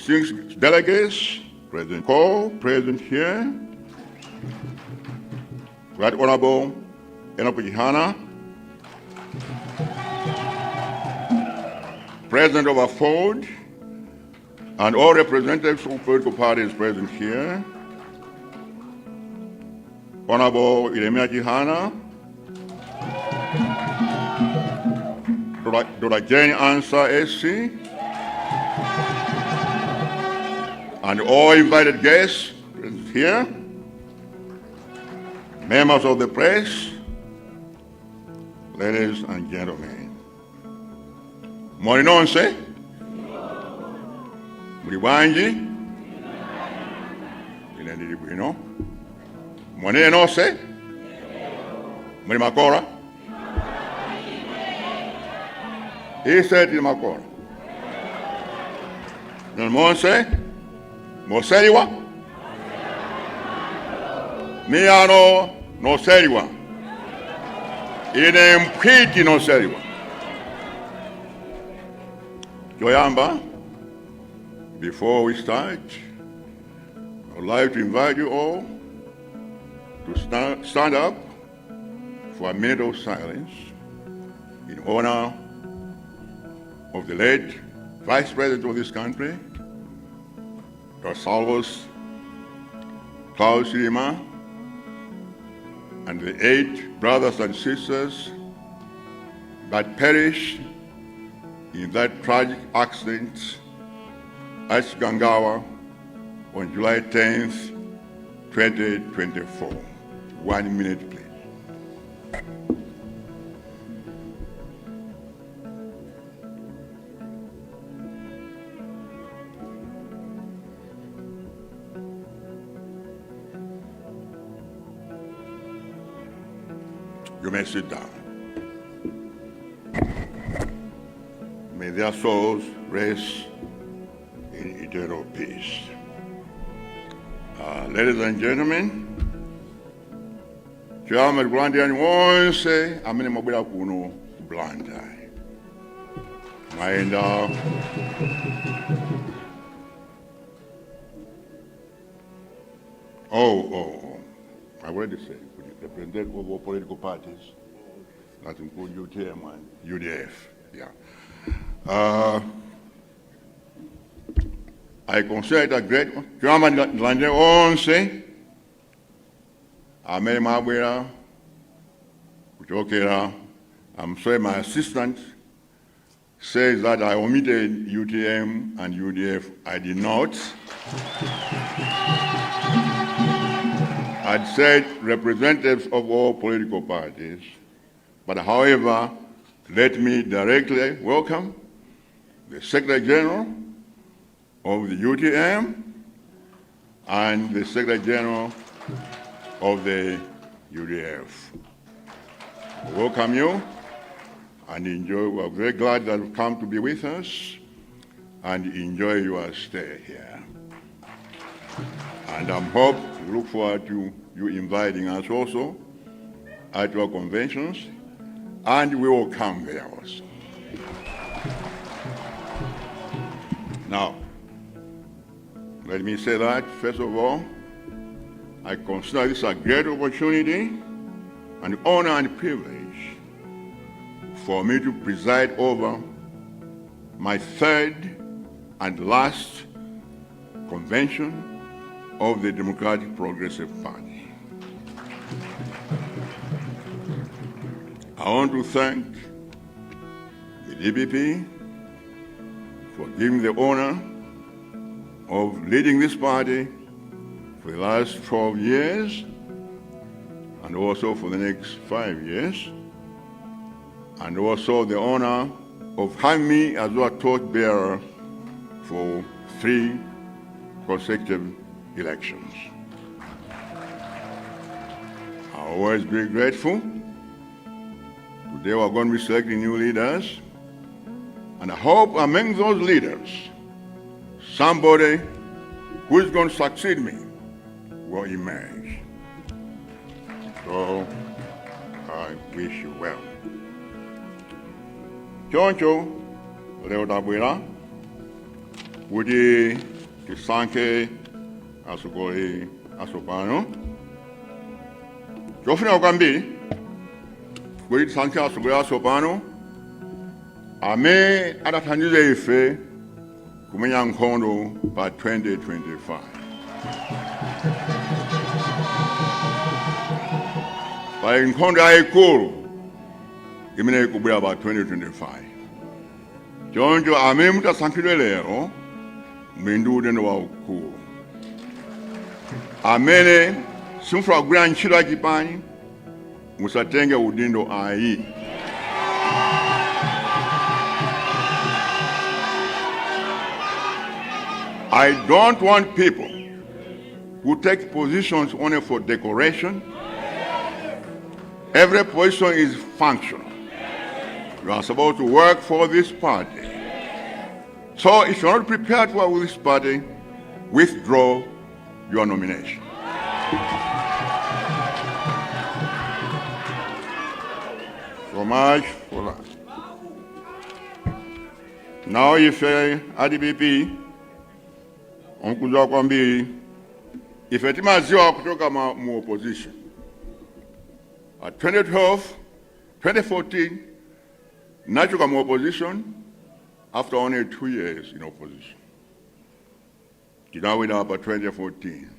distinguished delegates, President Cole, present here, Right Honorable Enopijana, President of Afford, and all representatives of political parties present here, Honorable Iremia Kihana, Dr. Jane Ansa SC, and all invited guests present here, members of the press, ladies and gentlemen. Muli nonse? Muli bwanji? Ine ndili bwino. Mwanene nonse? Muli makora? Ise tili makora. Nonse? Moseliwa? Miyano noseliwa. Ine mpwiti noseliwa. Joyamba, before we start, I would like to invite you all to stand up for a minute of silence in honor of the late Vice President of this country, Dr. Salvos Klaus Lima, and the 8 brothers and sisters that perished in that tragic accident at Gangawa on July 10th, 2024. 1 minute, please. You may sit down. May their souls rest in eternal peace. Ladies and gentlemen, Chairman Blandian wonse amene mabwera kuno Blanda. Maenda I already said, representative of all political parties, that include UTM and UDF. Yeah. I consider it a great Chairman Lande onse amene mabwera kuchokera. I'm sorry, my assistant says that I omitted UTM and UDF. I did not. I'd said representatives of all political parties, but however, let me directly welcome the Secretary General of the UTM and the Secretary General of the UDF. Welcome you and enjoy. We're very glad that you've come to be with us and enjoy your stay here. And we look forward to you inviting us also at your conventions, and we will come there also. Now, let me say that, first of all, I consider this a great opportunity, an honor and privilege for me to preside over my 3rd and last convention of the Democratic Progressive Party. I want to thank the DPP for giving the honor of leading this party for the last 12 years and also for the next 5 years, and also the honor of having me as a torchbearer for 3 consecutive elections. I'll always be grateful. Today we're going to be selecting new leaders, and I hope among those leaders, somebody who is going to succeed me will emerge. So I wish you well. Choncho, leo tabwera kuti tisankhe atsogoleri atsopano. Chofunika kwambiri kuti tisankhe atsogoleri atsopano amene atathandiza ife kumenya nkhondo pa 2025. Pali nkhondo yayikulu imene ikubwera pa 2025. Choncho amene mutasankhidwe lero muli ndi udindo waukulu. Amene simufuna kugwira ntchito yachipani musatenge udindo ayi. I don't want people who take positions only for decoration. Every position is functional. You are supposed to work for this party. So if you're not prepared to work with this party, withdraw your nomination. So much for that. Now if DPP onkuzwa kwambiri ife timaziwa kutoka mu opposition. At 2012, 2014, nachoka mu opposition after only 2 years in opposition. Tidawina up at 2014.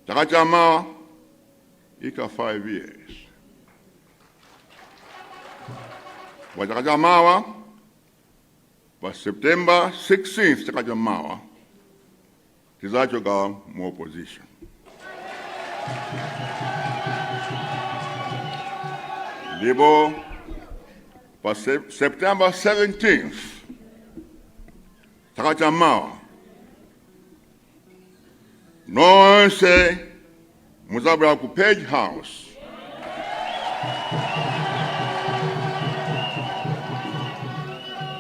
Takachama ika 5 years. Watakachamawa pa September 16th takachamawa tizachoka mu opposition. Ndipo pa September 17th takachamawa nonse muzabwera ku Page House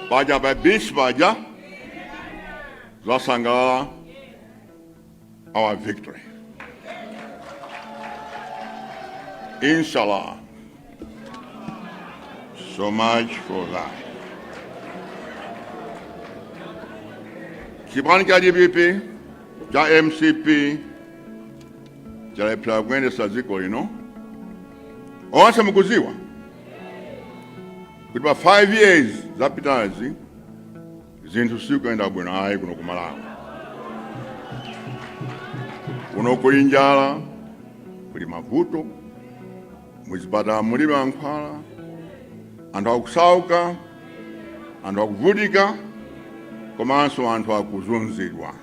baja pa beach baja zasangala our victory. Inshallah. So much for that. Chipani cha DPP, cha MCP, cha plagwende saziko lino. Onse mukuziwa. Kuti pa 5 years zapitazi zinthu sikuenda bwino ayi kuno kumalawi. Kuno kuli njala, kuli mavuto, muzipata mulimi mankhwala, anthu akusauka, anthu akuvutika, komanso anthu akuzunzidwa.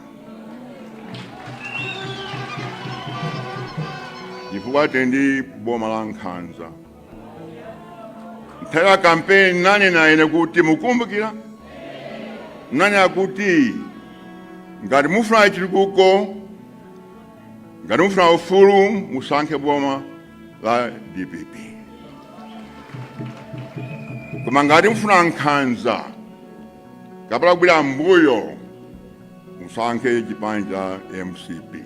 Chifukwa tendi boma la Nkhanza. Nthawi ya kampeni nane na ine kuti mukumbukira, nane akuti ngati mufuna chitukuko, ngati mufuna ufulu, musankhe boma la DPP. Koma ngati mufuna Nkhanza, kapena kubwera mbuyo, musankhe chipani cha MCP.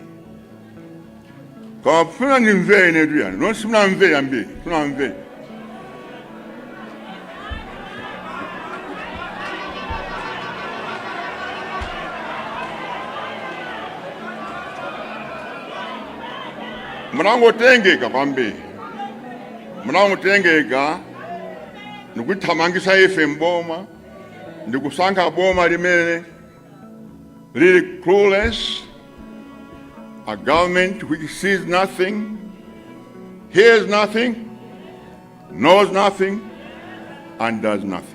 Koma funa ndimvere inetu yani, nonse munamvere ambiri, munamvere. Munangotengeka kwambiri. Munangotengeka nikuthamangisa ife mboma, ndikusankha boma limene really clueless, a government which sees nothing, hears nothing, knows nothing, and does nothing.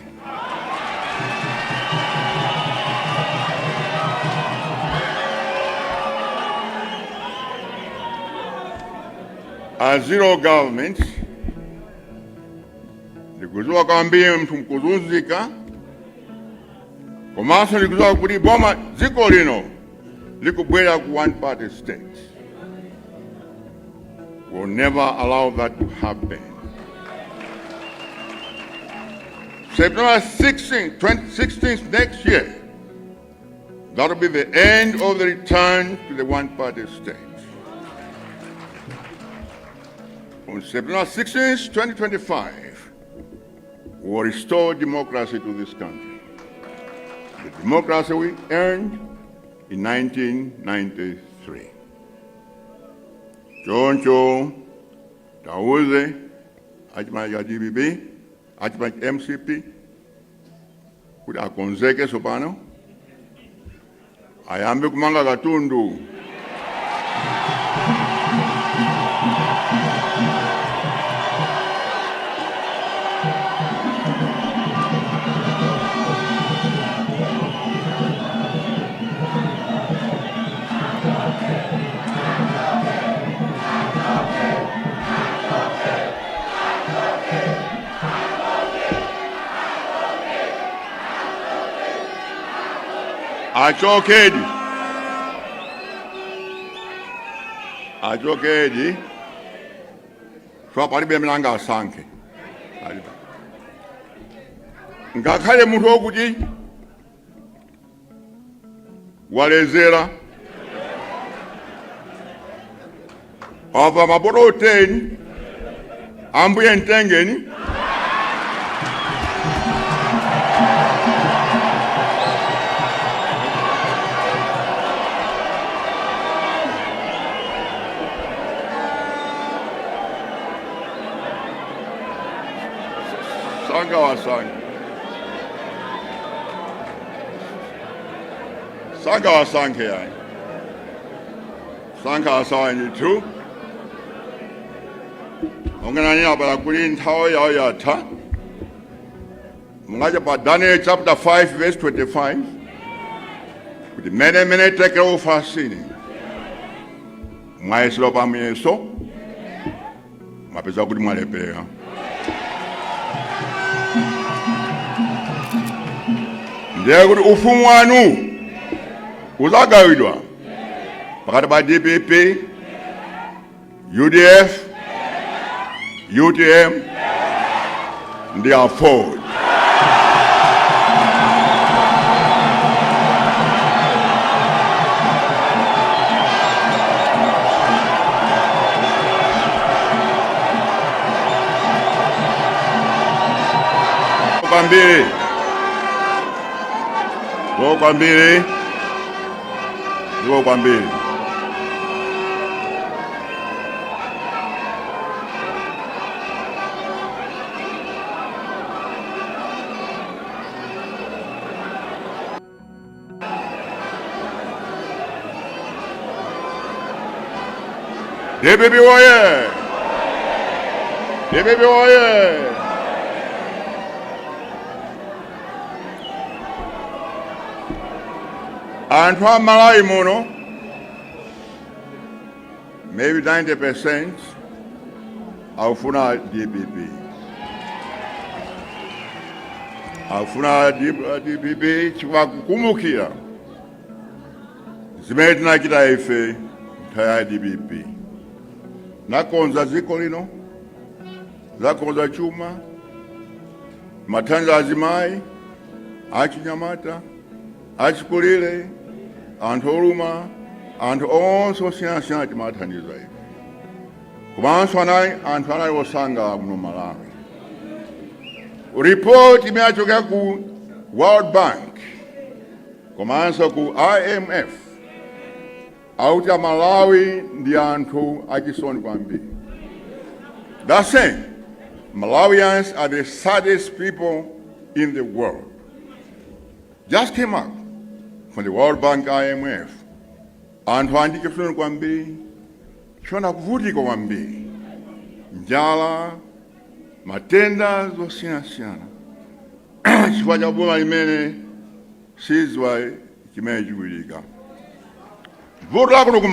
A zero government, ndikuziwa kwambiri mtu mkuzunzika, komanso ndikuziwa kuti boma dziko lino likubwera ku one-party state. We'll never allow that to happen. September 16th, 2016 next year, that will be the end of the return to the one-party state. On September 16th, 2025, we will restore democracy to this country. The democracy we earned in 1993. Choncho, tauze, achimanya DPP, achimanya MCP, kuti akonzeke sopano, ayambe kumanga katundu. Achokedi swapalibe mlanga asankhe ngakhale munthu wokuti walezera apa mapoto 10 ambuye mtengeni Sanga wasankhe yani. Sanga wasankhe tu. Ongenani abala kuli nthawi yawo yatha. Mungaja pa Daniel chapter 5 verse 25. Kuti mene teke ufasini. Mwaisilo pa myeso. Mapeza kuti mwalepera. Ndiye kuti ufumu wanu uzagawidwa pakati pa DPP, UDF, UTM ndi AFOD. Kwambiri. DPP oye! DPP oye! Anthu amalawi muno, maybe 90% aufuna DPP. Aufuna DPP chifukwa kukumbukira zimene tinachita ife nthawi DPP. Nakonza dziko lino, zakonza chuma, mathandizo azimayi, achinyamata, achikulire, anthu oluma, anthu onse osiyanasiyana timathandiza ife. Komanso anthu anali osanga muno Malawi. Report imene achokera ku World Bank komanso ku IMF auti Malawi ndi anthu achisoni kwambiri. That's saying Malawians are the saddest people in the world. Just came out from the World Bank IMF. Anthu andichisoni kwambiri, chona kuvutika kwambiri. Njala, matenda zosiyanasiyana. Chifukwa cha boma limene sizwa chimene chikuchitika. Vuto lakuno ku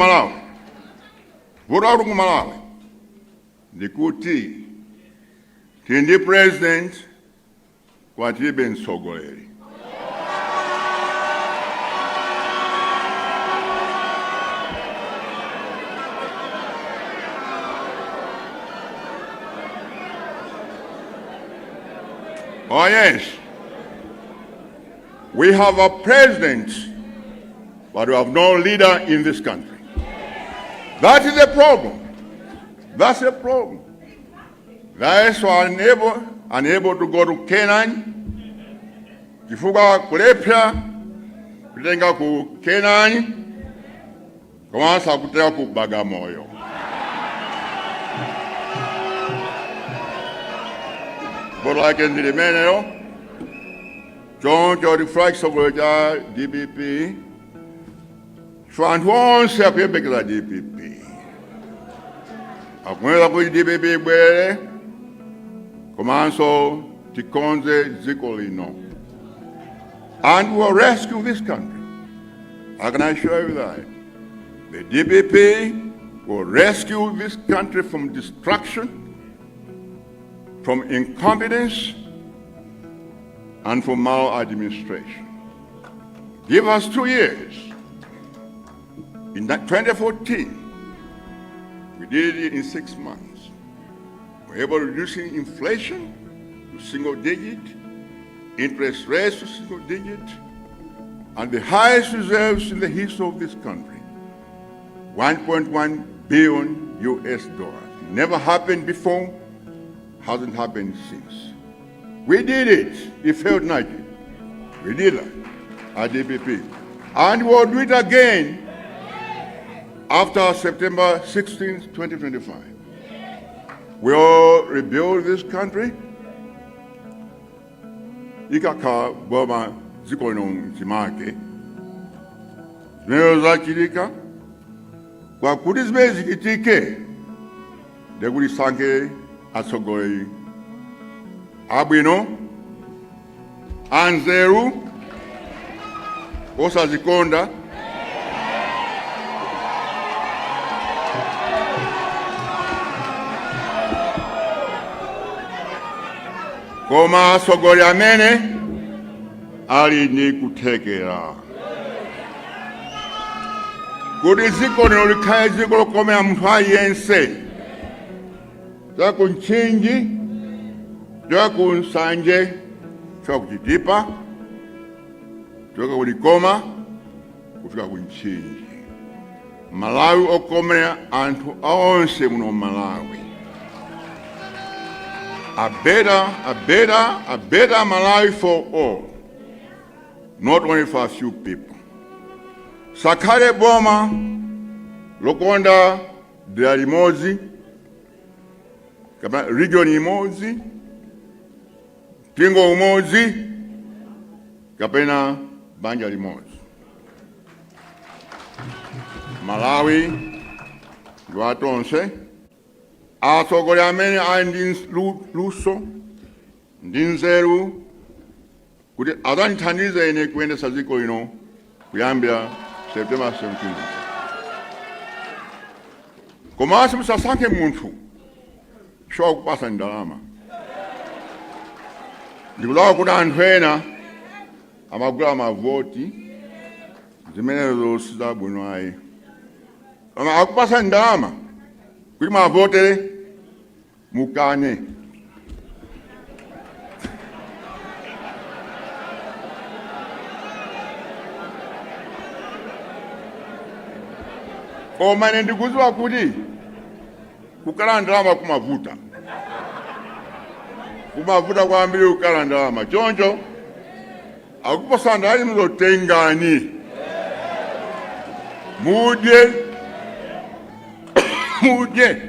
Malawi ndikuti tindi president kwatilibe mtsogoleri. Oh yes, we have a president, but we have no leader in this country. That is a problem. That's a problem. Guys who are unable to go to Canaan, chifukwa kulepsa kutenga ku Kenani, Comeasa kutenga ku Bagamoyo. But like in the Meneo, John Jody Flags of the DPP, Swanton Sapia Bigla DPP. Akwenda ku DPP bwere, Comeasa tikonze zikolino. And we'll rescue this country. How can I assure you that? The DPP will rescue this country from destruction, from incompetence, and from maladministration. Give us 2 years. In 2014, we did it in 6 months. We were able to reduce inflation to single digit, interest rates to single digit, and the highest reserves in the history of this country, $1.1 billion US. Never happened before, hasn't happened since. We did it. It felt like it. We did it at DPP. And we'll do it again after September 16, 2025. We'll rebuild this country. Ikaka boma ziko ino chimake. Zimeo za chilika. Kwa kuti zimeo zikitike. Dekuli sanke asogoi. Abwino. Anzeru. Osa zikonda. Koma sogoli amene ali ni kutekera. Kuti ziko lino likhale ziko lokomera munthu aliyense. Za ku Nchinji, za ku Nsanje, za ku Chitipa, choka ku Likoma, kufika ku Nchinji. Malawi okomera anthu onse muno Malawi. A better Malawi for all, not only for a few people. Sakale boma, lokonda dia limozi, kama region imozi, pingo umozi, kapena banja limozi. Malawi, lwatonse, asogoli amene ali ndi luso, ndi nzeru, kuti adzandithandize ine kuyendetsa dziko lino kuyambira September 17. Komanso musasankhe munthu chokupasa ndalama. Ndikulawa kuti anthu ena amagula mavoti zimenezo sizabwino ayi. Koma akupasa ndalama kuti mavotere mukane. Koma ine ndikudziwa kuti kukhala ndalama kumavuta. Kumavuta kwambiri kukhala ndalama. Choncho akupasa ndalama muzotengani. Mudye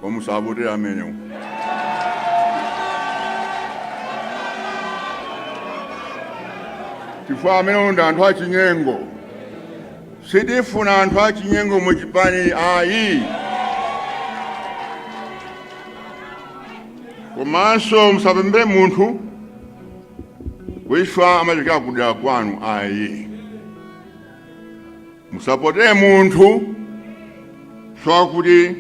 omusabotera amene. Chifukwa amene ndi anthu achinyengo. Sitifuna anthu achinyengo mu chipani ayi. Komanso musapembere munthu wishwa amachokera kudera kwanu ayi. Musapotere munthu chifukwa kuti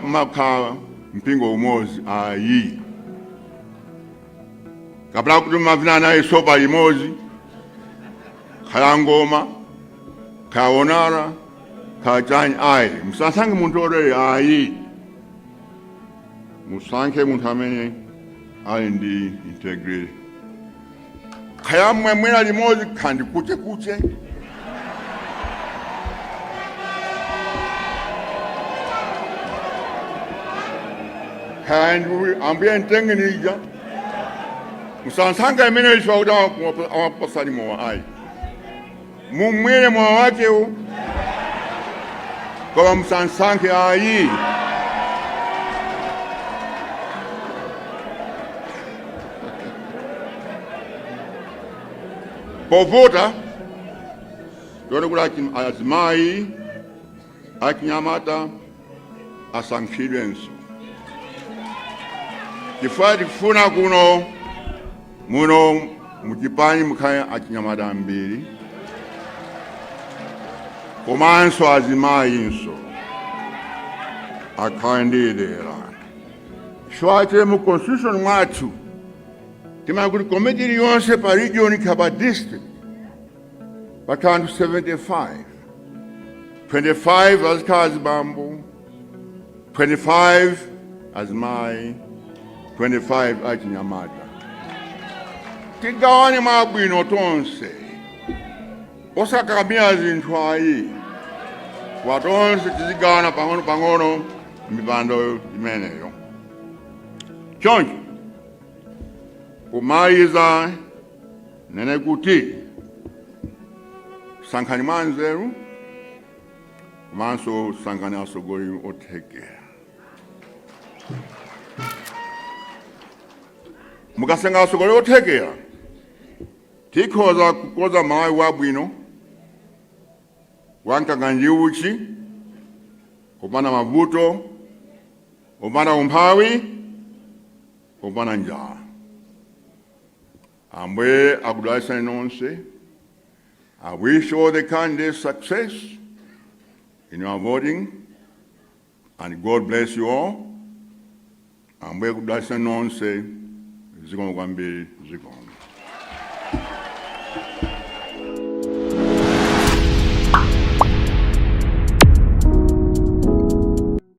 makhala mpingo umodzi ayi. Kapena kuti mavina naye sopa imodzi, khala ngoma, khala onara, khala chani ayi. Musasankhe munthu otere ayi. Musankhe munthu amene ali ndi integrity. Khala mwemwera limodzi khandi kuche. Kandi ambuye ntengenija. Musasankhe amene chifukwa kuti amapasa limowa ayi. mumwire moyo wake koma musansankhe ayi. Povota tione kuti azimayi achinyamata asankhidwenso. Chifukwa tikufuna muno muchipani mukhale achinyamata ambiri komanso azimayinso akhale ndi dera. Chifukwa mu constitution mwathu timati kuti komiti iliyonse pa region kapena district pakhala anthu 75. 25 azikhala azibambo, 25 azimayi, 25 achinyamata. Tigawane mwabwino tonse osakakamira zinthu ayi, watonse tizigawana pang'ono mipando imeneyo. Choncho kumaliza nene kuti sankhani mwanzeru komanso sankhani atsogoleri othekera. Mukasankha atsogoleri othekera tikhoza kukonza malawi wabwino wankaka ndi uchi opanda mavuto, opanda umphawi, opanda njala. Ambuye akudalitseni nonse. I wish all the candidates success in your voting, and God bless you all. Ambuye akudalitseni nonse. Zikomo kwambiri, zikomo.